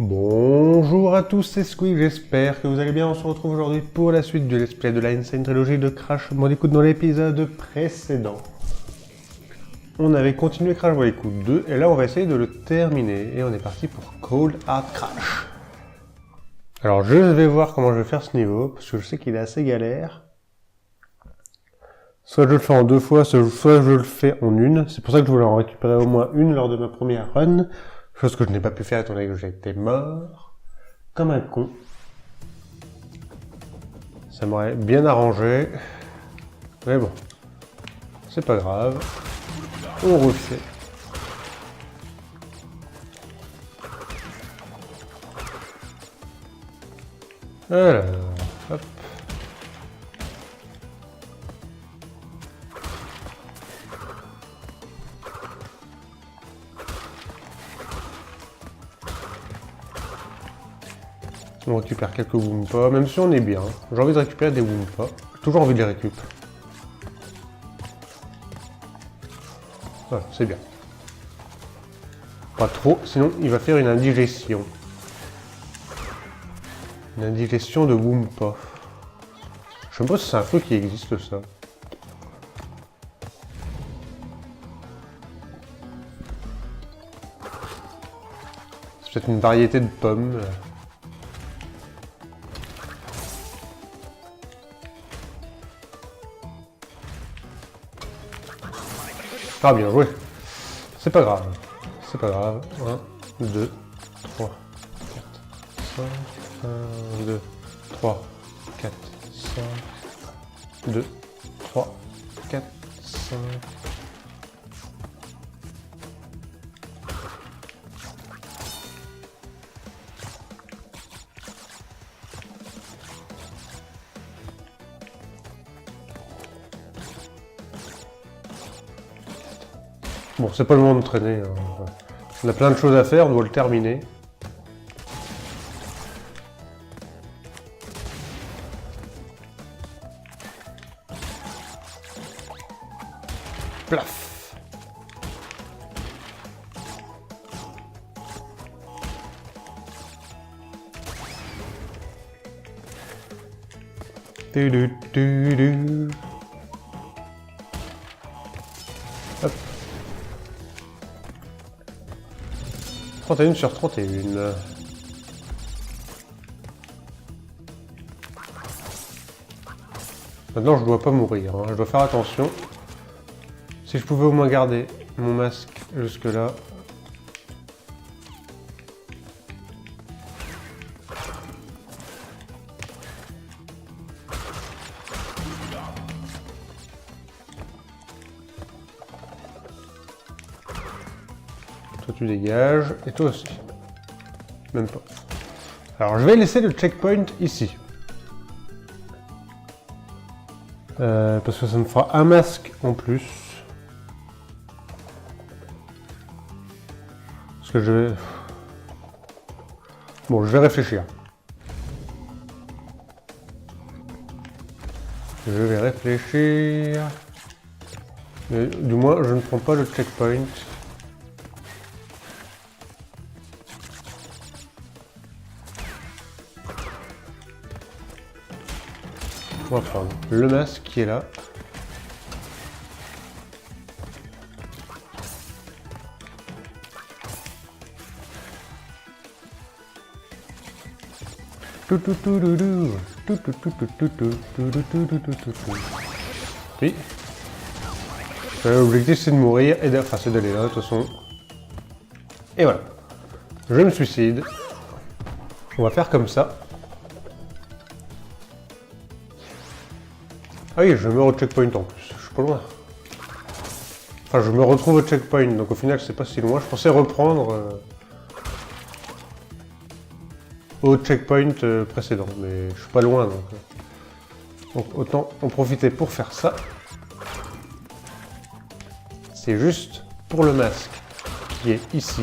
Bonjour à tous, c'est Squeak, j'espère que vous allez bien. On se retrouve aujourd'hui pour la suite du let's play de la Insane Trilogy de Crash Bandicoot dans l'épisode précédent. On avait continué Crash Bandicoot 2 et là on va essayer de le terminer et on est parti pour Cold Hard Crash. Alors je vais voir comment je vais faire ce niveau parce que je sais qu'il est assez galère. Soit je le fais en deux fois, soit je le fais en une. C'est pour ça que je voulais en récupérer au moins une lors de ma première run. Chose que je n'ai pas pu faire étant donné que j'étais mort. Comme un con. Ça m'aurait bien arrangé. Mais bon. C'est pas grave. On refait. Alors, hop. On récupère quelques Wumpa, même si on est bien. J'ai envie de récupérer des Wumpa. J'ai toujours envie de les récupérer. Voilà, c'est bien. Pas trop, sinon il va faire une indigestion. Une indigestion de Wumpa. Je sais pas si c'est un truc qui existe ça. C'est peut-être une variété de pommes. Ah bien joué. C'est pas grave. C'est pas grave. 1, 2, 3, 4, 5. 1, 2, 3, 4, 5. 2, 3, 4, 5. Bon, c'est pas le moment de traîner. Hein. On a plein de choses à faire, on doit le terminer. Plaf. Du. Hop. 31 sur 31. Maintenant, je dois pas mourir, hein. Je dois faire attention. Si je pouvais au moins garder mon masque jusque-là. Toi tu dégages, et toi aussi. Même pas. Alors je vais laisser le checkpoint ici. Parce que ça me fera un masque en plus. Parce que je vais... Bon, je vais réfléchir. Je vais réfléchir. Mais du moins, je ne prends pas le checkpoint. On va prendre le masque qui est là. Oui. L'objectif c'est de mourir et enfin c'est d'aller là de toute façon. Et voilà. Je me suicide. On va faire comme ça. Ah oui, je meurs au checkpoint en plus, je suis pas loin. Enfin, je me retrouve au checkpoint, donc au final, c'est pas si loin. Je pensais reprendre au checkpoint précédent, mais je suis pas loin, donc autant en profiter pour faire ça. C'est juste pour le masque qui est ici.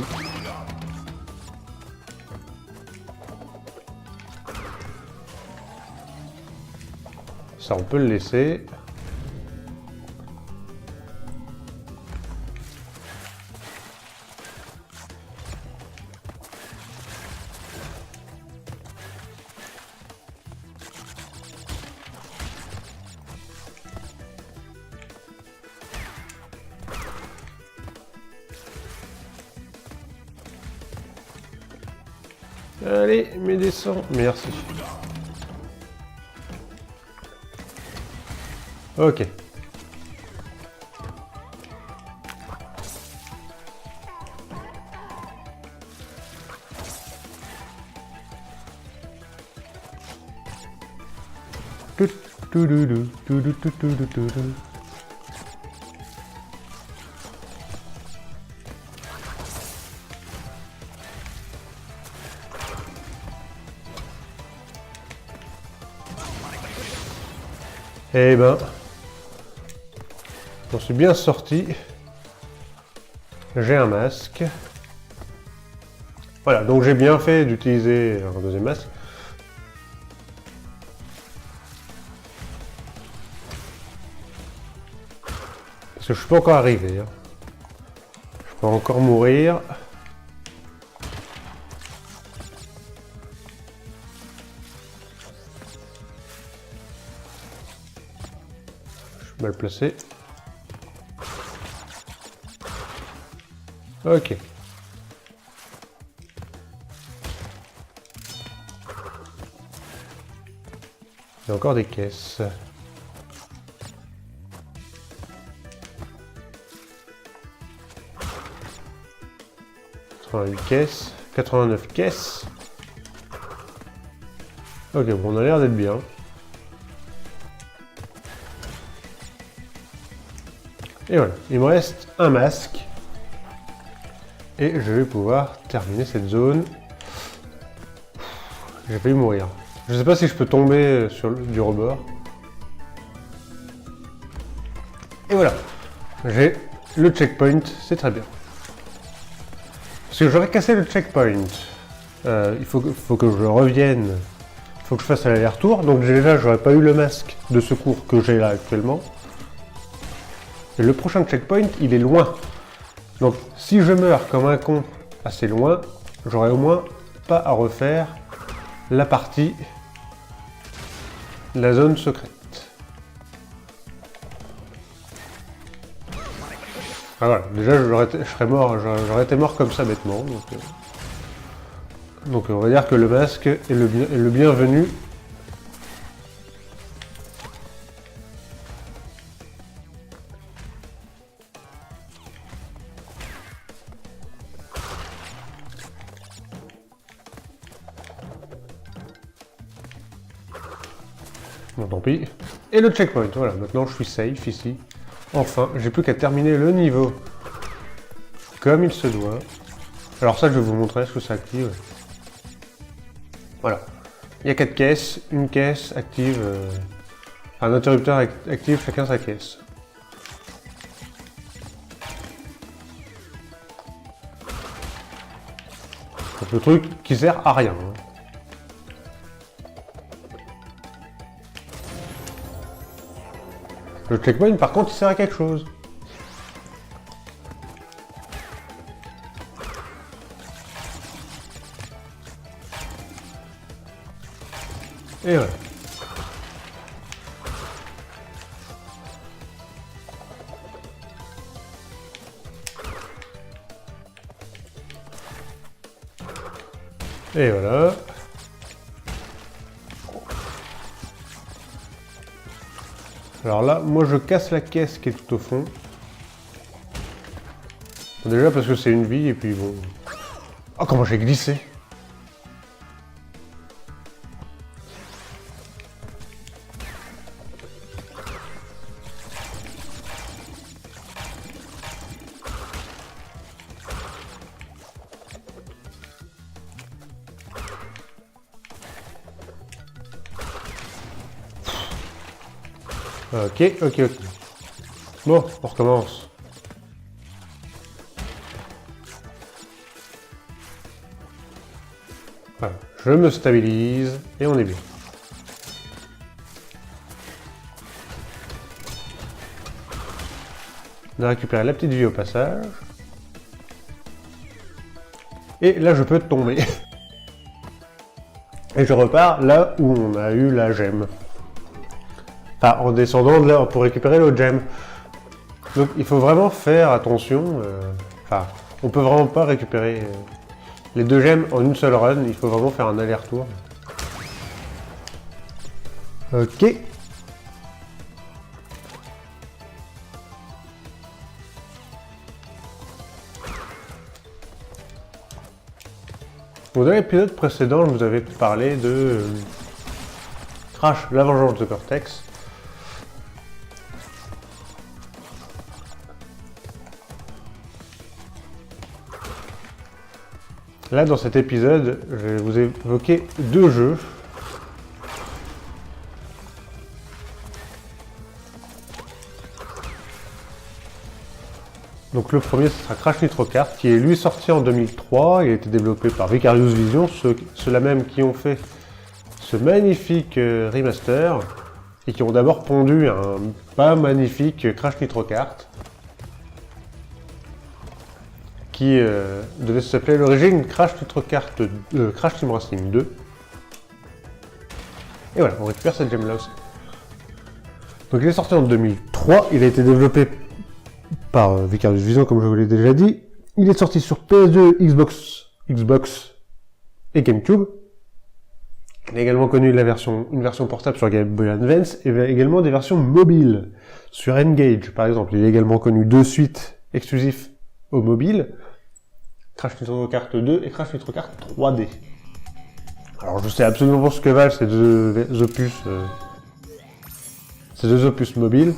Ça, on peut le laisser. Allez, mais descends. Merci. Ok. Eh ben, j'en suis bien sorti. J'ai un masque. Voilà, donc j'ai bien fait d'utiliser un deuxième masque. Parce que je suis pas encore arrivé. Hein. Je peux encore mourir. Je suis mal placé. Ok. Il y a encore des caisses. 88 caisses, 89 caisses. Ok, bon, on a l'air d'être bien. Et voilà, il me reste un masque. Et je vais pouvoir terminer cette zone. J'ai failli mourir. Je sais pas si je peux tomber sur du rebord. Et voilà, j'ai le checkpoint, c'est très bien. Parce que j'aurais cassé le checkpoint. Il faut que je revienne. Il faut que je fasse l'aller-retour. Donc déjà, j'aurais pas eu le masque de secours que j'ai là actuellement. Et le prochain checkpoint, il est loin. Donc si je meurs comme un con assez loin, j'aurai au moins pas à refaire la partie, la zone secrète. Ah voilà, déjà je serais mort, j'aurais été mort comme ça bêtement. Donc on va dire que le masque est le bienvenu. Bon, tant pis. Et le checkpoint, voilà, maintenant je suis safe ici. Enfin, j'ai plus qu'à terminer le niveau comme il se doit. Alors ça, je vais vous montrer ce que ça active. Voilà. Il y a 4 caisses, une caisse active, un interrupteur active chacun sa caisse. Donc le truc qui sert à rien. Hein. Le checkpoint, par contre, il sert à quelque chose. Et voilà. Et voilà. Alors là, moi je casse la caisse qui est tout au fond. Déjà parce que c'est une vie et puis bon... Oh comment j'ai glissé! Ok. Bon, on recommence. Voilà, je me stabilise et on est bien. On a récupéré la petite vie au passage. Et là, je peux tomber. Et je repars là où on a eu la gemme. Enfin, en descendant de là pour récupérer l'autre gemme. Donc il faut vraiment faire attention. Enfin, on peut vraiment pas récupérer les 2 gemmes en une seule run, il faut vraiment faire un aller-retour. Ok. Dans l'épisode précédent, je vous avais parlé de Crash, la vengeance de Cortex. Là, dans cet épisode, je vais vous évoquer 2 jeux. Donc le premier, ce sera Crash Nitro Kart, qui est lui sorti en 2003. Il a été développé par Vicarious Vision, ceux-là même qui ont fait ce magnifique remaster et qui ont d'abord pondu un pas magnifique Crash Nitro Kart qui devait s'appeler à l'origine Crash Nitro Kart Crash Team Racing 2. Et voilà, on récupère cette gemme là aussi. Donc il est sorti en 2003, il a été développé par Vicarious Vision, comme je vous l'ai déjà dit. Il est sorti sur PS2, Xbox et GameCube. Il a également connu une version portable sur Game Boy Advance et également des versions mobiles sur N-Gage, par exemple. Il a également connu 2 suites exclusives au mobile, Crash Nitro Kart 2 et Crash Nitro Kart 3D. Alors je sais absolument pas ce que valent ces 2 opus mobiles,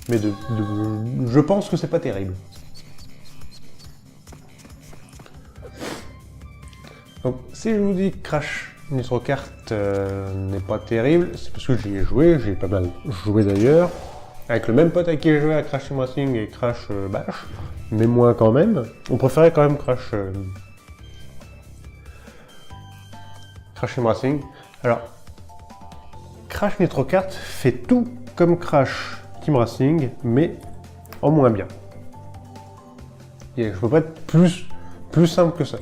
mais je pense que c'est pas terrible. Donc si je vous dis que Crash Nitro Kart n'est pas terrible, c'est parce que j'y ai joué, j'ai pas mal joué d'ailleurs, avec le même pote avec qui j'ai joué à Crash Team Racing et Crash Bash, mais moins quand même. On préférait quand même Crash Team Racing. Alors, Crash Nitro Kart fait tout comme Crash Team Racing, mais en moins bien. Et je peux pas être plus simple que ça.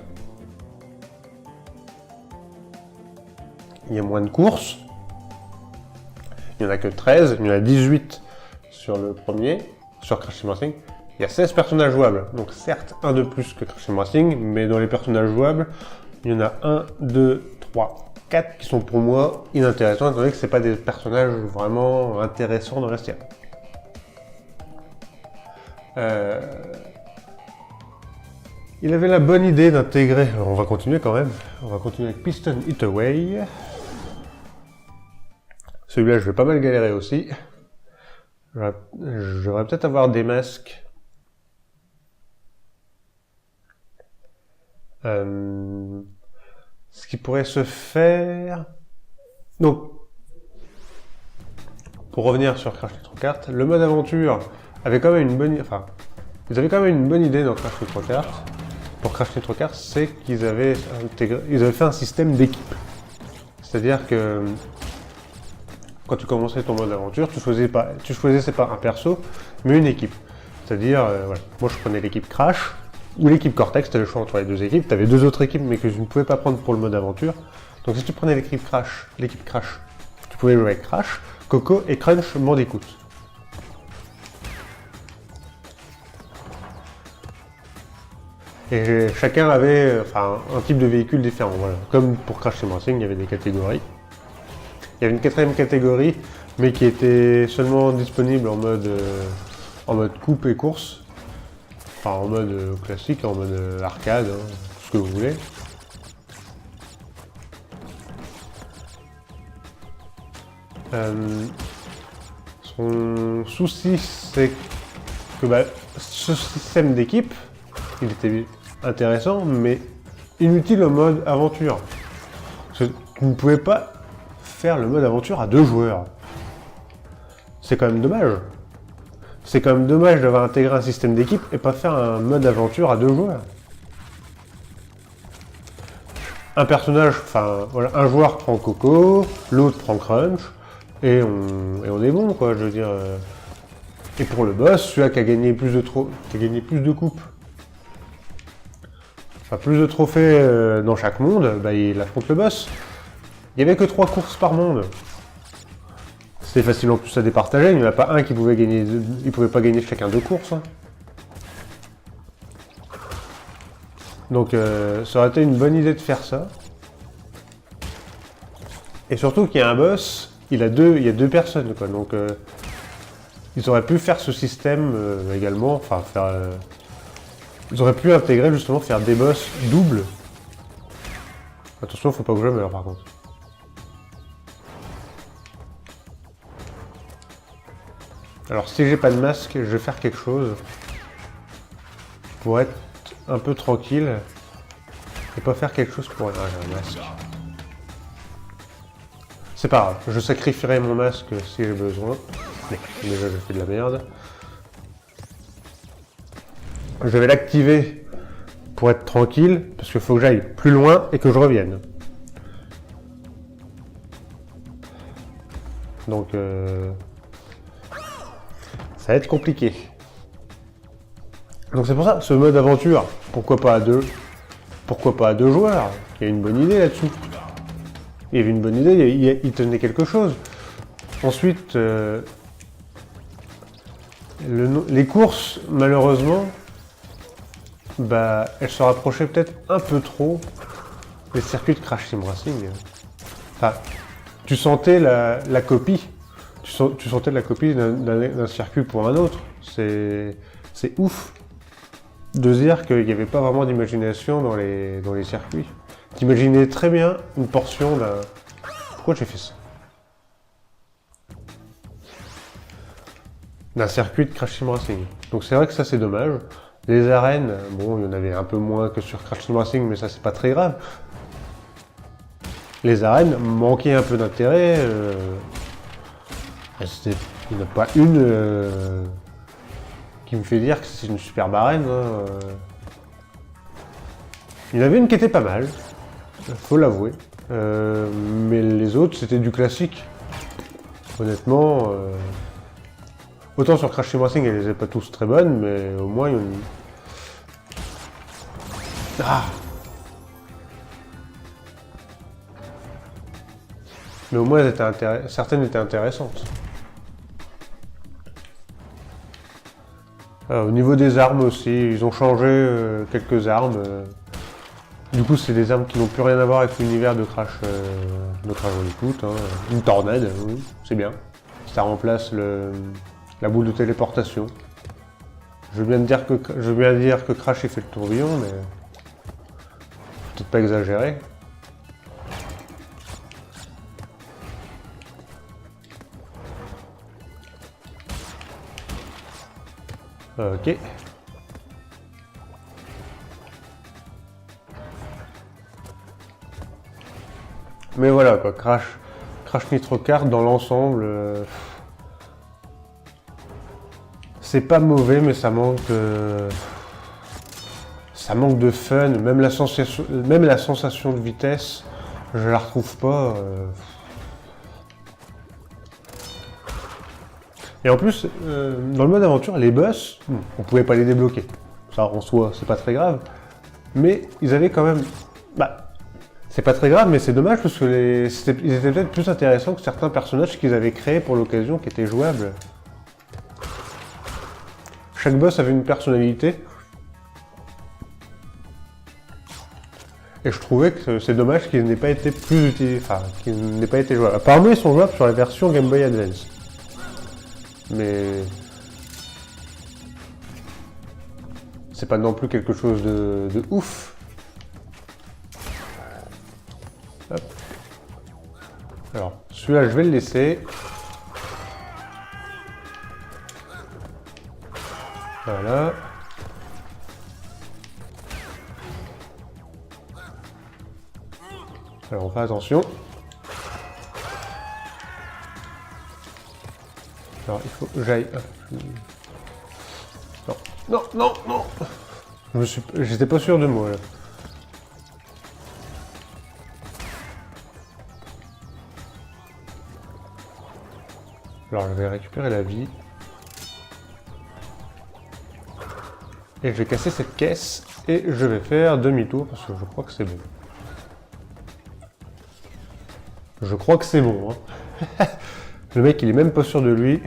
Il y a moins de courses. Il n'y en a que 13, il y en a 18 sur le premier, sur Crash Team Racing. Il y a 16 personnages jouables, donc certes un de plus que Crash Team Racing, mais dans les personnages jouables, il y en a 1, 2, 3, 4 qui sont pour moi inintéressants, étant donné que ce n'est pas des personnages vraiment intéressants dans la série. Il avait la bonne idée d'intégrer, alors on va continuer quand même, on va continuer avec Piston It Away. Celui-là je vais pas mal galérer aussi. J'aurais peut-être avoir des masques. Ce qui pourrait se faire... Donc, pour revenir sur Crash Nitro Kart, le mode aventure avait quand même une bonne... Enfin, ils avaient quand même une bonne idée dans Crash Nitro Kart. Pour Crash Nitro Kart, c'est qu'ils avaient fait un système d'équipe. C'est-à-dire que quand tu commençais ton mode aventure, tu choisissais pas un perso, mais une équipe. C'est-à-dire, voilà, moi je prenais l'équipe Crash, ou l'équipe Cortex, tu avais le choix entre les 2 équipes, tu avais 2 autres équipes mais que je ne pouvais pas prendre pour le mode aventure. Donc si tu prenais l'équipe Crash, tu pouvais jouer avec Crash, Coco et Crunch Bandicoot. Et chacun avait un type de véhicule différent, voilà. Comme pour Crash Team Racing, il y avait des catégories. Il y avait une 4ème catégorie, mais qui était seulement disponible en mode coupe et course. Enfin, en mode classique, en mode arcade, hein, tout ce que vous voulez. Son souci, c'est que ce système d'équipe, il était intéressant, mais inutile en mode aventure. Parce que tu ne pouvais pas faire le mode aventure à 2 joueurs. C'est quand même dommage. C'est quand même dommage d'avoir intégré un système d'équipe et pas faire un mode aventure à 2 joueurs. Un personnage, voilà, un joueur prend Coco, l'autre prend Crunch, et on est bon, quoi, je veux dire. Et pour le boss, celui-là qui a gagné plus de coupes, plus de trophées dans chaque monde, il affronte le boss. Il n'y avait que 3 courses par monde. C'était facile en plus à départager, il n'y en a pas un qui pouvait gagner, il pouvait pas gagner chacun 2 courses. Hein. Donc ça aurait été une bonne idée de faire ça. Et surtout qu'il y a un boss, il y a deux personnes, quoi. Donc ils auraient pu faire ce système également, enfin faire... ils auraient pu intégrer justement, faire des boss doubles. Attention, faut pas que je meure par contre. Alors si j'ai pas de masque, je vais faire quelque chose pour être un peu tranquille et pas faire quelque chose pour rien. J'ai un masque. C'est pas grave, je sacrifierai mon masque si j'ai besoin. Mais déjà je fais de la merde. Je vais l'activer pour être tranquille, parce qu'il faut que j'aille plus loin et que je revienne. Donc ça va être compliqué. Donc c'est pour ça, ce mode aventure, pourquoi pas à deux? Pourquoi pas à deux joueurs? Il y a une bonne idée là-dessus. Il y avait une bonne idée, il tenait quelque chose. Ensuite, les courses, malheureusement, bah, elles se rapprochaient peut-être un peu trop des circuits de Crash Team Racing. Enfin, tu sentais la copie. Tu sentais la copie d'un circuit pour un autre. C'est ouf de se dire qu'il n'y avait pas vraiment d'imagination dans les circuits. T'imaginais très bien une portion d'un... Pourquoi j'ai fait ça? D'un circuit de Crash Team Racing. Donc c'est vrai que ça c'est dommage. Les arènes, bon il y en avait un peu moins que sur Crash Team Racing, mais ça c'est pas très grave. Les arènes manquaient un peu d'intérêt. Il n'y en a pas une qui me fait dire que c'est une superbe arène. Hein. Il y en avait une qui était pas mal. Faut l'avouer. Mais les autres, c'était du classique. Honnêtement, autant sur Crash Team Racing, elles n'étaient pas tous très bonnes, mais au moins, il y en a... Ah! Mais au moins, certaines étaient intéressantes. Au niveau des armes aussi, ils ont changé quelques armes. Du coup, c'est des armes qui n'ont plus rien à voir avec l'univers de Crash Bandicoot. Hein. Une tornade, oui, c'est bien. Ça remplace la boule de téléportation. Je veux bien dire que Crash ait fait le tourbillon, mais peut-être pas exagéré. Ok. Mais voilà quoi, Crash Nitro Kart dans l'ensemble, c'est pas mauvais, mais ça manque de fun, même la sensation de vitesse, je la retrouve pas. Et en plus, dans le mode aventure, les boss, on pouvait pas les débloquer. Ça en soi, c'est pas très grave. Mais ils avaient quand même... Bah, c'est pas très grave, mais c'est dommage parce que ils étaient peut-être plus intéressants que certains personnages qu'ils avaient créés pour l'occasion, qui étaient jouables. Chaque boss avait une personnalité. Et je trouvais que c'est dommage qu'ils n'aient pas été plus utilisés, enfin, qu'ils n'aient pas été jouables. Apparemment, ils sont jouables sur la version Game Boy Advance. Mais... c'est pas non plus quelque chose de ouf. Hop. Alors, celui-là, je vais le laisser. Voilà. Alors, on fait attention. Alors, il faut que j'aille... Non, non, non, non. J'étais pas sûr de moi, là. Alors, je vais récupérer la vie. Et je vais casser cette caisse. Et je vais faire demi-tour, parce que je crois que c'est bon. Je crois que c'est bon, hein. Le mec, il est même pas sûr de lui.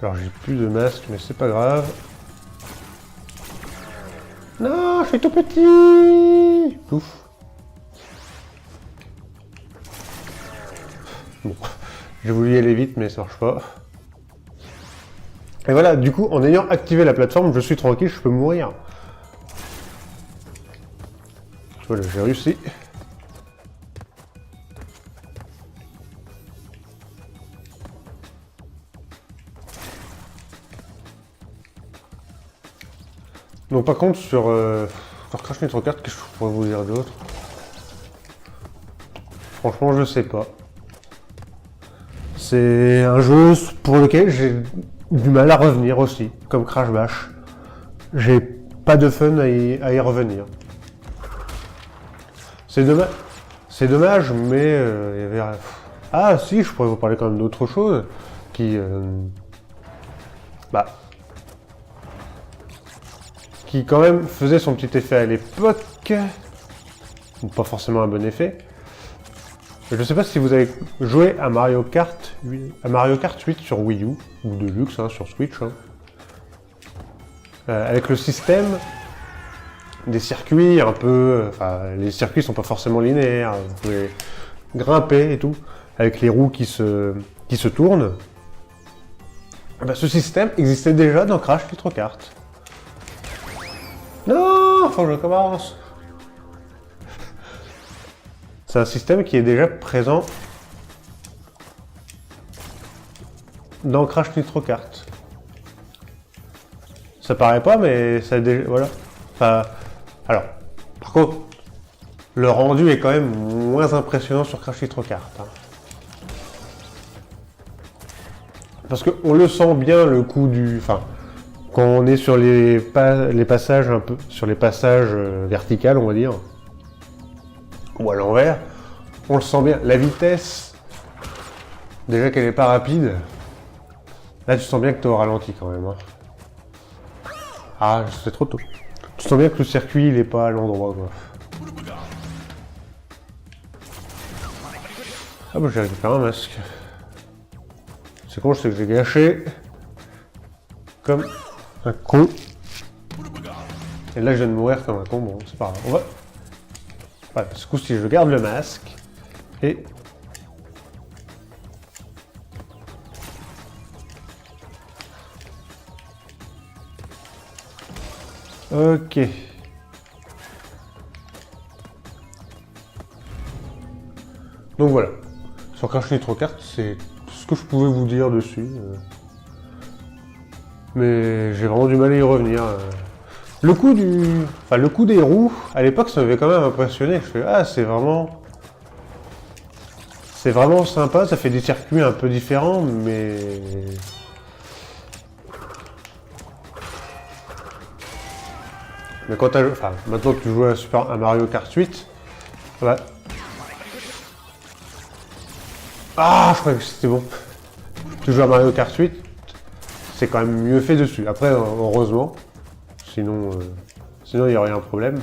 Alors j'ai plus de masque, mais c'est pas grave. Non, je suis tout petit. Ouf. Bon, j'ai voulu y aller vite, mais ça marche pas. Et voilà, du coup, en ayant activé la plateforme, je suis tranquille, je peux mourir. Voilà, j'ai réussi. Donc par contre, sur Crash Nitro Kart, qu'est-ce que je pourrais vous dire d'autre? Franchement, je sais pas. C'est un jeu pour lequel j'ai du mal à revenir aussi, comme Crash Bash. J'ai pas de fun à y revenir. C'est dommage, mais il y avait... Ah si, je pourrais vous parler quand même d'autre chose qui... qui quand même faisait son petit effet à l'époque. Pas forcément un bon effet. Je sais pas si vous avez joué à Mario Kart 8 sur Wii U, ou Deluxe hein, sur Switch. Hein. Avec le système des circuits un peu... Enfin, les circuits sont pas forcément linéaires, vous pouvez grimper et tout, avec les roues qui se tournent. Ce système existait déjà dans Crash Nitro Kart. Non, faut que je commence. C'est un système qui est déjà présent dans Crash Nitro Kart. Ça paraît pas, mais ça déjà... Voilà. Enfin, alors, par contre, le rendu est quand même moins impressionnant sur Crash Nitro Kart. Hein. Parce qu'on le sent bien, le coup du... Enfin, quand on est sur les passages un peu... Sur les passages verticales, on va dire. Ou à l'envers, on le sent bien. La vitesse, déjà qu'elle n'est pas rapide, là tu sens bien que tu es au ralenti quand même. Hein. Ah, c'est trop tôt. Tu sens bien que le circuit il est pas à l'endroit quoi. Ah bah j'ai récupéré un masque. C'est con, je sais que j'ai gâché. Comme un con. Et là je viens de mourir comme un con, bon c'est pas grave. On va... Voilà, ce coup-ci je garde le masque. Et... Ok. Donc voilà. Sur Crash Nitro Kart, c'est tout ce que je pouvais vous dire dessus. Mais j'ai vraiment du mal à y revenir. Le coup des roues, à l'époque, ça m'avait quand même impressionné. Je fais, ah, c'est vraiment sympa, ça fait des circuits un peu différents, mais... Mais quand t'as... Enfin, maintenant que tu joues à Mario Kart 8, ouais. Ah, je croyais que c'était bon. Tu joues à Mario Kart 8, c'est quand même mieux fait dessus. Après, heureusement, sinon il y aurait un problème.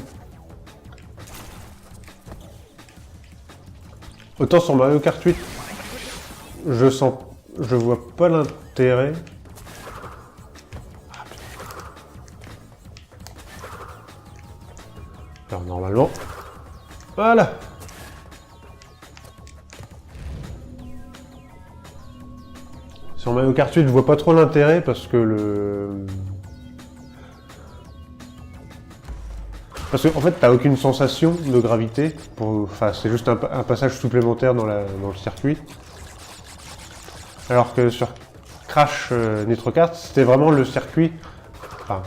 Autant sur Mario Kart 8, je vois pas l'intérêt. Alors normalement, voilà. Sur Mario Kart 8, je vois pas trop l'intérêt parce que Parce qu'en fait, t'as aucune sensation de gravité. Enfin, c'est juste un passage supplémentaire dans le circuit. Alors que sur Crash Nitro Kart, c'était vraiment le circuit. Enfin,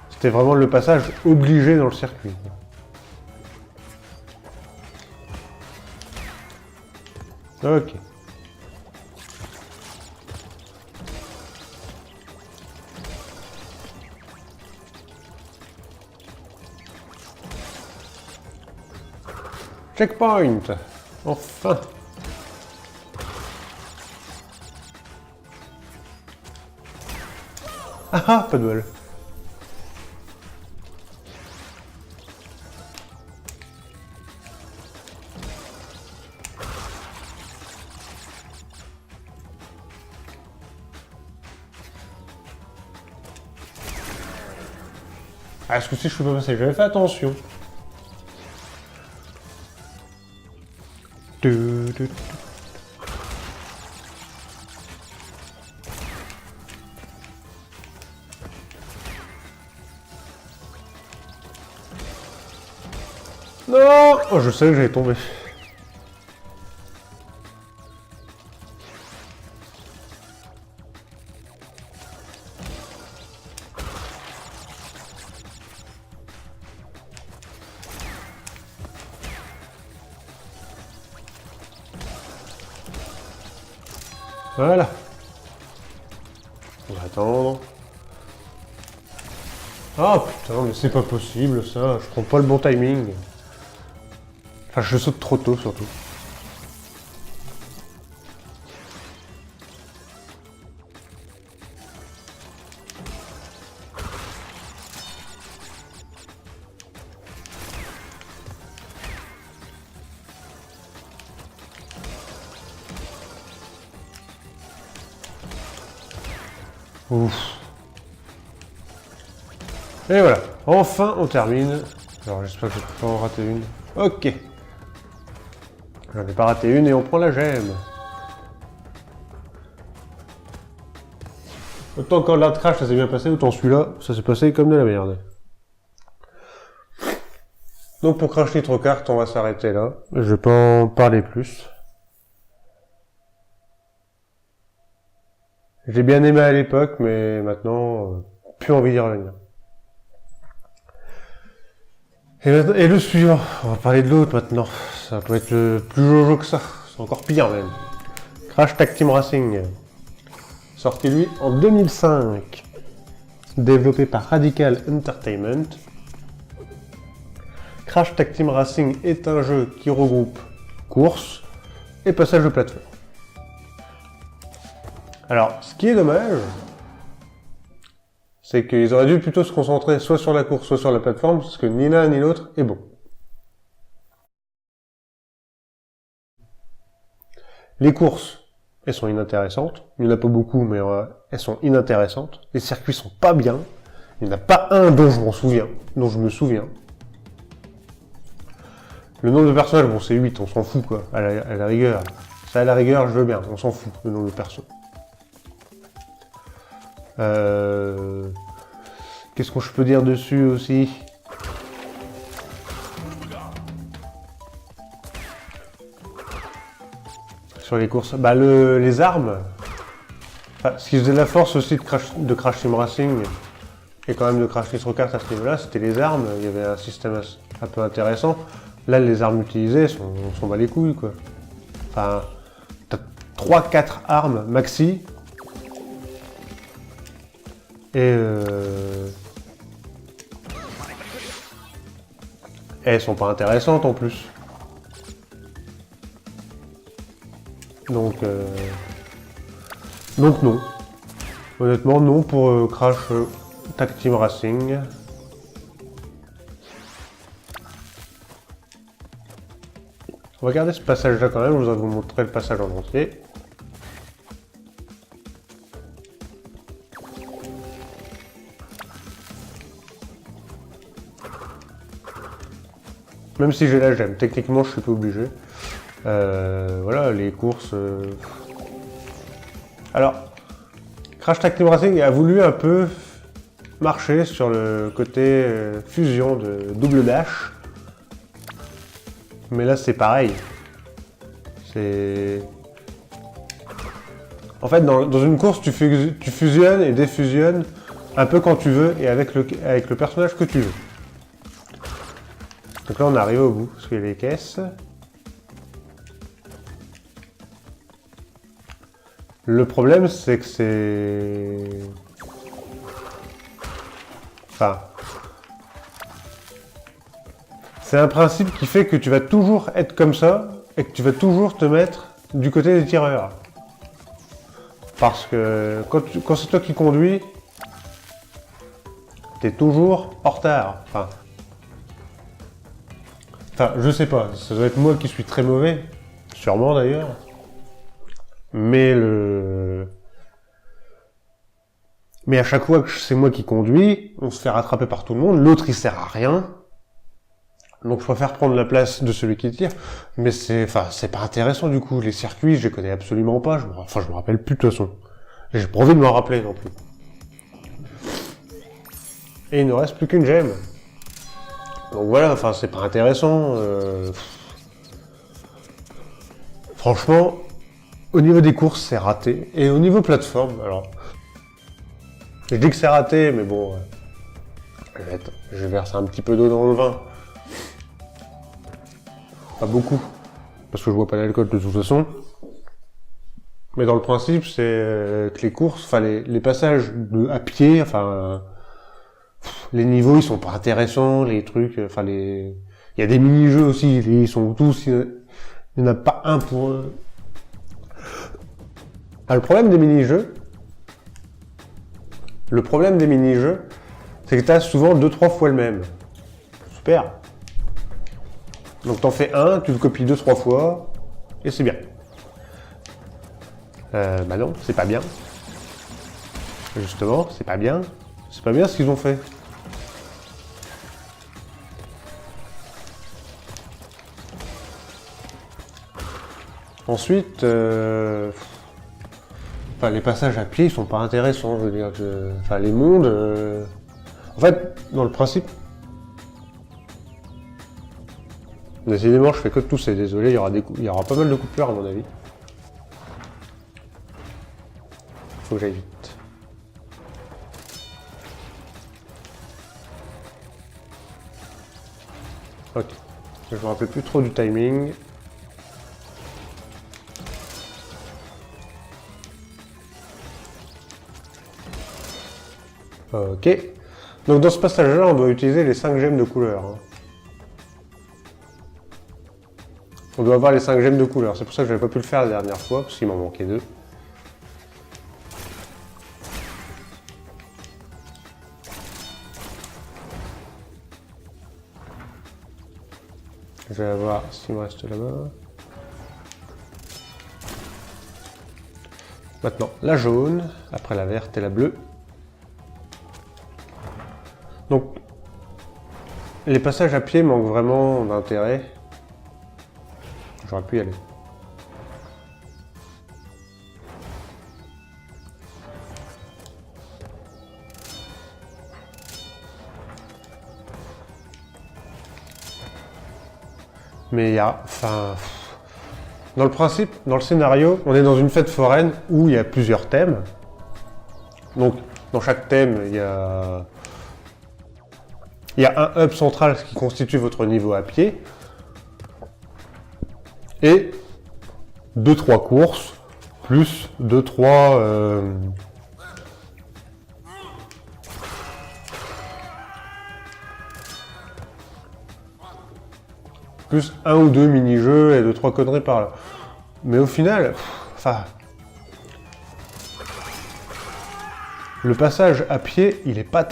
c'était vraiment le passage obligé dans le circuit. Ok. Checkpoint! Enfin! Ah ah, pas de bol. Ah, ce coup-ci, je peux pas passer. J'avais fait attention. Non! Oh, je sais que j'allais tomber. Voilà. On va attendre. Ah putain, mais c'est pas possible ça. Je prends pas le bon timing. Enfin, je saute trop tôt surtout. Ouf. Et voilà, enfin on termine. Alors j'espère que je peux pas en rater une. Ok. J'en ai pas raté une et on prend la gemme. Autant quand l'art crash ça s'est bien passé, autant celui-là, ça s'est passé comme de la merde. Donc pour Crash Nitro Kart, on va s'arrêter là. Je vais pas en parler plus. J'ai bien aimé à l'époque, mais maintenant, plus envie d'y revenir. Et le suivant, on va parler de l'autre maintenant. Ça peut être le plus jojo que ça. C'est encore pire même. Crash Tag Team Racing. Sorti lui en 2005. Développé par Radical Entertainment. Crash Tag Team Racing est un jeu qui regroupe course et passage de plateforme. Alors, ce qui est dommage, c'est qu'ils auraient dû plutôt se concentrer soit sur la course, soit sur la plateforme, parce que ni l'un ni l'autre est bon. Les courses, elles sont inintéressantes. Il n'y en a pas beaucoup, mais elles sont inintéressantes. Les circuits sont pas bien. Il n'y en a pas un dont je me souviens. Le nombre de personnages, bon c'est 8, on s'en fout quoi, à la rigueur. Ça à la rigueur, je veux bien, on s'en fout, le nombre de persos. Qu'est-ce que je peux dire dessus aussi? Sur les courses, bah les armes. Enfin, ce qui faisait la force aussi de Crash Team Racing et quand même de Crash Nitro Kart à ce niveau-là, c'était les armes. Il y avait un système un peu intéressant. Là, les armes utilisées, on s'en bat les couilles quoi. Enfin, t'as 3-4 armes maxi. Et elles sont pas intéressantes en plus. Donc non. Honnêtement, non pour Crash Tag Team Racing. On va regarder ce passage-là quand même, je voudrais vous montrer le passage en entier. Même si j'ai la gemme, techniquement je suis pas obligé. Voilà, les courses... Alors, Crash Tag Team Racing a voulu un peu marcher sur le côté fusion de double dash. Mais là c'est pareil. C'est... En fait, dans une course, tu fusionnes et défusionnes un peu quand tu veux et avec le personnage que tu veux. Donc là, on est arrivé au bout, parce qu'il y a les caisses. Le problème, c'est que c'est... Enfin... C'est un principe qui fait que tu vas toujours être comme ça, et que tu vas toujours te mettre du côté des tireurs. Parce que quand c'est toi qui conduis, t'es toujours en retard. Enfin, je sais pas, ça doit être moi qui suis très mauvais, sûrement d'ailleurs. Mais Mais à chaque fois que c'est moi qui conduis, on se fait rattraper par tout le monde, l'autre il sert à rien. Donc je préfère prendre la place de celui qui tire, mais c'est pas intéressant du coup. Les circuits, je les connais absolument pas, je me rappelle plus de toute façon. J'ai pas envie de m'en rappeler non plus. Et il ne reste plus qu'une gemme. Donc voilà, c'est pas intéressant. Franchement, au niveau des courses, c'est raté. Et au niveau plateforme, alors... Je dis que c'est raté, mais bon... je verse un petit peu d'eau dans le vin. Pas beaucoup, parce que je bois pas d'alcool de toute façon. Mais dans le principe, c'est que les courses, les passages à pied, les niveaux, ils sont pas intéressants, les trucs, il y a des mini-jeux aussi, ils sont tous, il n'y en a pas un pour... le problème des mini-jeux, c'est que t'as souvent 2-3 fois le même. Super. Donc t'en fais un, tu le copies 2-3 fois, et c'est bien. Bah non, c'est pas bien. Justement, c'est pas bien. C'est pas bien ce qu'ils ont fait. Ensuite, les passages à pied, ils sont pas intéressants, je veux dire. Les mondes... En fait, dans le principe... Décidément, je fais que de tousser, désolé, il y aura pas mal de coupures à mon avis. Faut que j'aille vite. Ok. Je me rappelle plus trop du timing. Ok. Donc dans ce passage-là, on doit utiliser les 5 gemmes de couleur. Hein. On doit avoir les 5 gemmes de couleur. C'est pour ça que j'avais pas pu le faire la dernière fois, parce qu'il m'en manquait 2. Je vais voir s'il me reste là-bas. Maintenant, la jaune, après la verte et la bleue. Donc, les passages à pied manquent vraiment d'intérêt. J'aurais pu y aller. Mais il y a... Dans le principe, dans le scénario, on est dans une fête foraine où il y a plusieurs thèmes. Donc, dans chaque thème, il y a un hub central qui constitue votre niveau à pied. Et 2-3 courses, plus 2-3... plus 1 ou 2 mini-jeux et 2-3 conneries par là. Mais au final, le passage à pied, il est pas...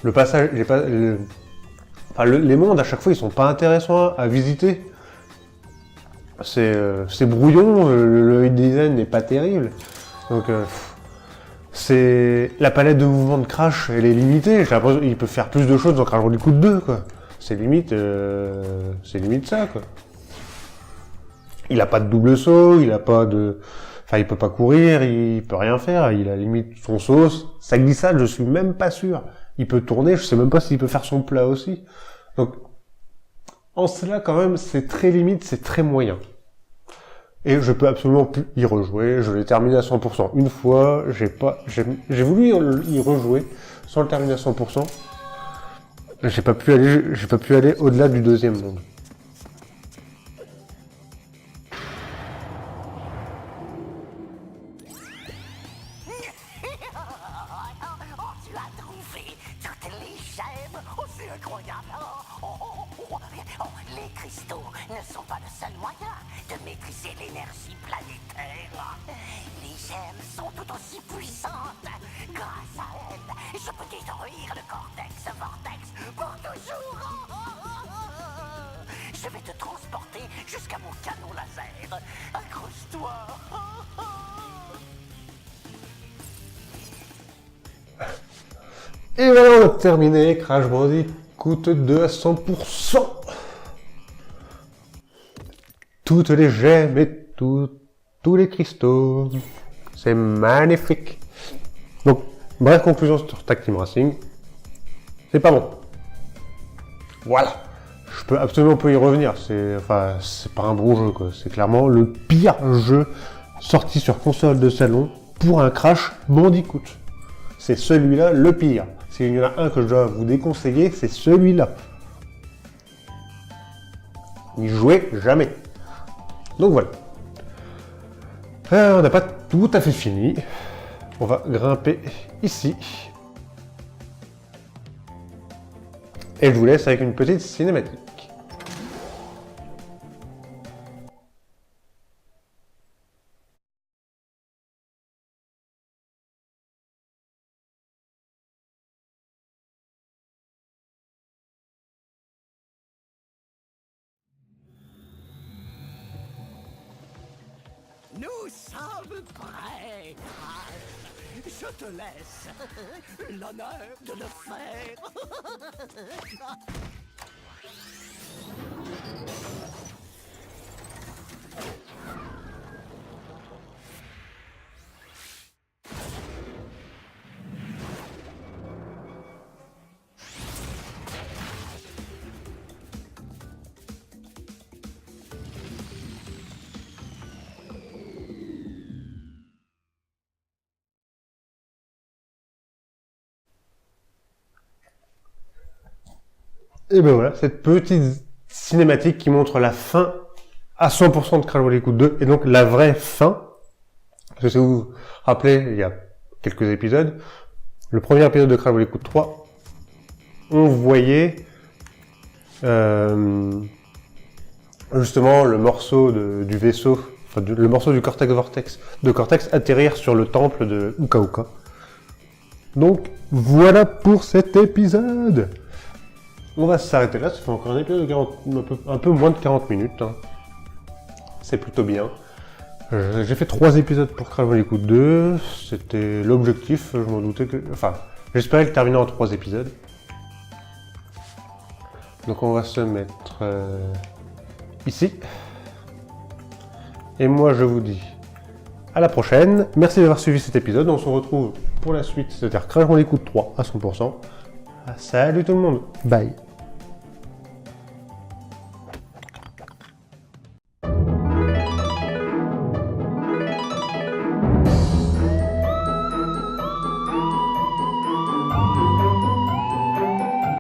Le passage, il est pas... les mondes, à chaque fois, ils sont pas intéressants à visiter. C'est brouillon, le design n'est pas terrible. Donc, la palette de mouvement de Crash, elle est limitée. J'ai l'impression qu'il peut faire plus de choses dans Crash Bandicoot 2, quoi. C'est limite ça, quoi. Il a pas de double saut, il a pas de... il peut pas courir, il peut rien faire, il a limite son saut. Sa glissade, je suis même pas sûr. Il peut tourner, je sais même pas s'il peut faire son plat aussi. Donc, en cela, quand même, c'est très limite, c'est très moyen. Et je peux absolument plus y rejouer, je l'ai terminé à 100%. Une fois, j'ai voulu y rejouer sans le terminer à 100%. J'ai pas pu aller au-delà du deuxième monde. Tu as trouvé toutes les gemmes. Oh, c'est incroyable. Les cristaux ne sont pas le seul moyen de maîtriser l'énergie planétaire. Les gemmes sont tout aussi puissantes. Grâce à elles, je peux détruire le vortex pour toujours. Je vais te transporter jusqu'à mon canon laser. Accroche-toi. Et voilà, on a terminé Crash Bandicoot 2 à 100%. Toutes les gemmes et tous les cristaux. C'est magnifique. Donc, bref conclusion sur Tag Team Racing. C'est pas bon. Voilà. Je peux absolument pas y revenir. C'est pas un bon jeu, quoi. C'est clairement le pire jeu sorti sur console de salon pour un Crash Bandicoot. C'est celui-là le pire. S'il y en a un que je dois vous déconseiller, c'est celui-là. N'y jouez jamais. Donc voilà. On n'a pas tout à fait fini. On va grimper ici. Et je vous laisse avec une petite cinématique. Nous sommes prêts. Je te laisse l'honneur de le faire. Et ben voilà, cette petite cinématique qui montre la fin à 100% de Crash Bandicoot 2, et donc la vraie fin. Parce que si vous vous rappelez, il y a quelques épisodes, le premier épisode de Crash Bandicoot 3, on voyait justement le morceau du vaisseau, enfin le morceau du Cortex atterrir sur le temple de Uka Uka. Donc voilà pour cet épisode. On va s'arrêter là, ça fait encore un épisode de un peu moins de 40 minutes. Hein. C'est plutôt bien. J'ai fait 3 épisodes pour Crash Bandicoot 2, c'était l'objectif, je m'en doutais que... Enfin, j'espérais le terminer en 3 épisodes. Donc on va se mettre ici. Et moi je vous dis à la prochaine. Merci d'avoir suivi cet épisode, on se retrouve pour la suite, c'est-à-dire Crash Bandicoot 3 à 100%. Salut tout le monde, bye.